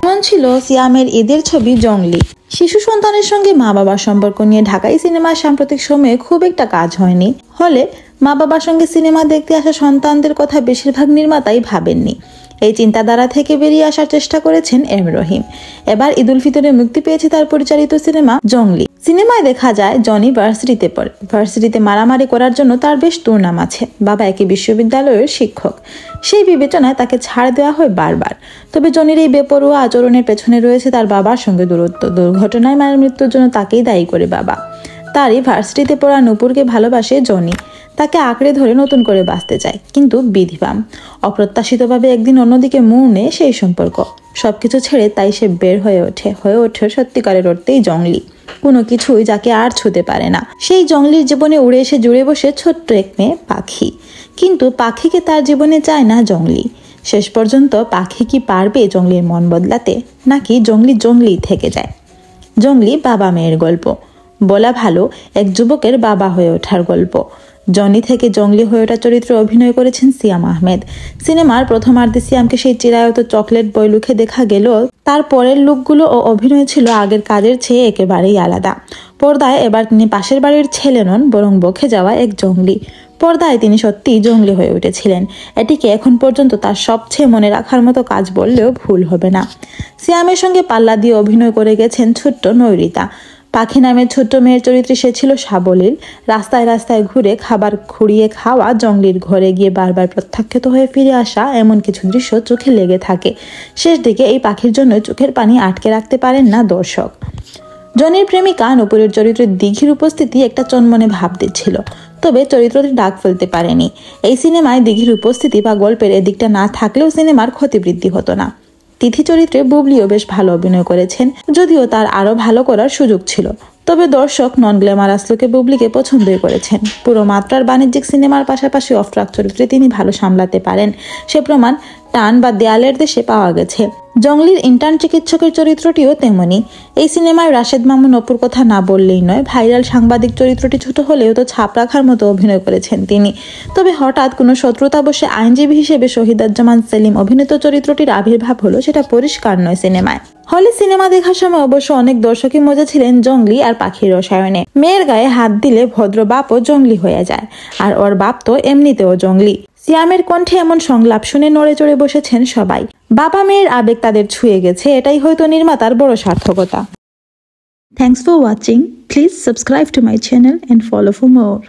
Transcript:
এমন ছিল সিয়ামের ঈদের ছবি জংলি। শিশু সন্তানের সঙ্গে মা বাবার সম্পর্ক নিয়ে ঢাকাই সিনেমার সাম্প্রতিক সময়ে খুব একটা কাজ হয়নি। হলে মা বাবার সঙ্গে সিনেমা দেখতে আসা সন্তানদের কথা বেশিরভাগ নির্মাতাই ভাবেননি। এই চিন্তাধারা থেকে বেরিয়ে আসার চেষ্টা করেছেন এম রহিম। এবার ঈদুল ফিতরে মুক্তি পেয়েছে তার পরিচালিত সিনেমা জংলি। সিনেমায় দেখা যায় জনি ভার্সিটিতে পড়ে। ভার্সিটিতে মারামারি করার জন্য তার বেশ দুর্নাম আছে। বাবা একই বিশ্ববিদ্যালয়ের শিক্ষক। সেই বিবেচনায় তাকে ছাড় দেওয়া হয় বারবার। তবে জনির এই বেপরোয়া আচরণের পেছনে রয়েছে তার বাবার সঙ্গে দূরত্ব। দুর্ঘটনায় মায়ের মৃত্যুর জন্য তাকেই দায়ী করে বাবা। তারই ভার্সিটিতে পড়া নূপুরকে ভালোবাসে জনি। তাকে আঁকড়ে ধরে নতুন করে বাঁচতে চায়, কিন্তু বিধিবাম। অপ্রত্যাশিতভাবে একদিন অন্যদিকে মোড় নেয় সেই সম্পর্ক। সবকিছু ছেড়ে তাই সে বের হয়ে ওঠে সত্যিকারের অর্থেই জংলি। কোনো কিছুই যাকে আর ছুঁতে পারে না। সেই জংলির জীবনে উড়ে এসে জুড়ে বসে ছোট্ট এক মেয়ে পাখি। কিন্তু পাখিকে তার জীবনে চায় না জংলি। শেষ পর্যন্ত পাখি কি পারবে জংলির মন বদলাতে, নাকি জংলি থেকে যায়? জংলি বাবা মেয়ের গল্প। বলা ভালো এক যুবকের বাবা হয়ে ওঠার গল্প। জনি থেকে জংলি হয়ে ওঠা চরিত্রে অভিনয় করেছেন সিয়াম আহমেদ। সিনেমার প্রথমার্ধে সিয়ামকে সেই চিরায়ত চকলেট বয় লুকে দেখা গেল, তার পরের লুকগুলো ও অভিনয় ছিল আগের কাজের চেয়ে একেবারেই আলাদা। পর্দায় এবার তিনি পাশের বাড়ির ছেলে নন, বরং বকে যাওয়া এক জংলি। পর্দায় তিনি সত্যিই জংলি হয়ে উঠেছিলেন। এটিকে এখন পর্যন্ত তার সবচেয়ে মনে রাখার মতো কাজ বললেও ভুল হবে না। সিয়ামের সঙ্গে পাল্লা দিয়ে অভিনয় করে গেছেন ছোট্ট নৈরিতা। পাখি নামের ছোট্ট মেয়ের চরিত্রে সে ছিল সাবলীল। রাস্তায় রাস্তায় ঘুরে খাবার খুঁড়িয়ে খাওয়া, জংলির ঘরে গিয়ে বারবার প্রত্যাখ্যাত হয়ে ফিরে আসা, এমন কিছু দৃশ্য চোখে লেগে থাকে। শেষ দিকে এই পাখির জন্য চোখের পানি আটকে রাখতে পারেন না দর্শক। জনির প্রেমিকা নূপুরের চরিত্রে দিঘির উপস্থিতি একটা চনমনে ভাব দিচ্ছিল, তবে চরিত্রটি ডাক ফেলতে পারেনি। এই সিনেমায় দিঘির উপস্থিতি বা গল্পের এদিকটা না থাকলেও সিনেমার ক্ষতিবৃদ্ধি হতো না। তিথি চরিত্রে বুবলিও বেশ ভালো অভিনয় করেছেন, যদিও তার আরো ভালো করার সুযোগ ছিল। তবে দর্শক নন গ্ল্যামারাস লোকে বুবলিকে পছন্দই করেছেন। পুরো মাত্রার বাণিজ্যিক সিনেমার পাশাপাশি অফ ট্রাক চরিত্রে তিনি ভালো সামলাতে পারেন, সে প্রমাণ টান বা দেয়ালের দেশে পাওয়া গেছে। জংলির ইন্টার্ন চিকিৎসকের চরিত্রটিও তেমনি। এই সিনেমায় রাশেদ মামুন অপুর কথা না বললেই নয়। ভাইরাল সাংবাদিক চরিত্রটি ছোট হলেও তো ছাপ রাখার মতো অভিনয় করেছেন তিনি। তবে হঠাৎ কোনো শত্রুতা বসে আইনজীবী হিসেবে শহীদুজ্জামান সেলিম অভিনীত চরিত্রটির আবির্ভাব হলো, সেটা পরিষ্কার নয় সিনেমায়। হলে সিনেমা দেখার সময় অবশ্য অনেক দর্শকই মজা ছিলেন জংলি আর পাখির রসায়নে। মেয়ের গায়ে হাত দিলে ভদ্র বাপও জংলি হয়ে যায়, আর ওর বাপ তো এমনিতেও জংলি। সিয়ামের কণ্ঠে এমন সংলাপ শুনে নড়ে চড়ে বসেছেন সবাই। বাবা মেয়ের আবেগ তাদের ছুঁয়ে গেছে, এটাই হয়তো নির্মাতার বড় সার্থকতা। Thanks for watching. Please subscribe to my channel and follow for more.